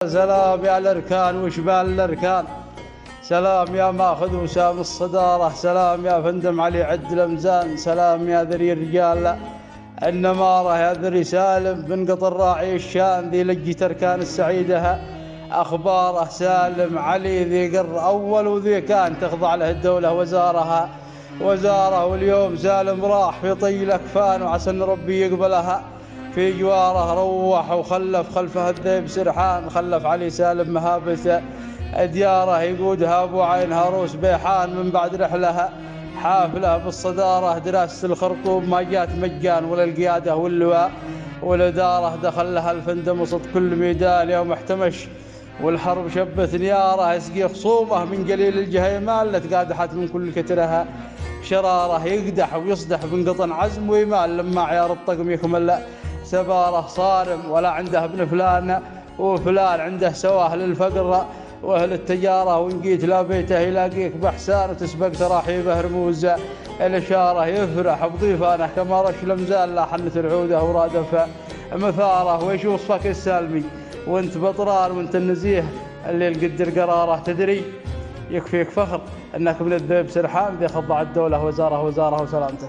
سلام يا الاركان وشبال الاركان، سلام يا ماخذ وسام الصداره، سلام يا فندم علي عد الامزان، سلام يا ذري الرجال النماره، يا ذري سالم بن قطر راعي الشان، ذي لجي تركان السعيده اخباره، سالم علي ذي قر اول وذي كان تخضع له الدوله وزاره، واليوم سالم راح في طي الاكفان، وعسى ان ربي يقبلها في جواره، روح وخلف خلفه الذيب سرحان، خلف علي سالم مهابة دياره، يقودها ابو عين هاروس بيحان، من بعد رحلها حافله بالصداره، دراسه الخرطوم ما جات مجان، ولا القياده واللواء والاداره، دخل لها الفندم وسط كل ميدان، يوم احتمش والحرب شبت نياره، يسقي خصومه من قليل الجهيمان، لتقادحت من كل كترها شراره، يقدح ويصدح بن قطن عزم ويمال، لما عيار الطقم يكمل سباره، صارم ولا عنده ابن فلان وفلان، عنده سواه للفقر واهل التجاره، وان جيت لا بيته يلاقيك باحسان، وتسبق تراحيبه رموز الاشاره، يفرح بضيفانه كما رش الامزال، لا حنت العوده ورادف مثاره، ويش وصفك السالمي وانت بطران وانت النزيه اللي القدر قراره، تدري يكفيك فخر انك من الذئب سرحان ذي خضع الدوله وزاره وسلامته.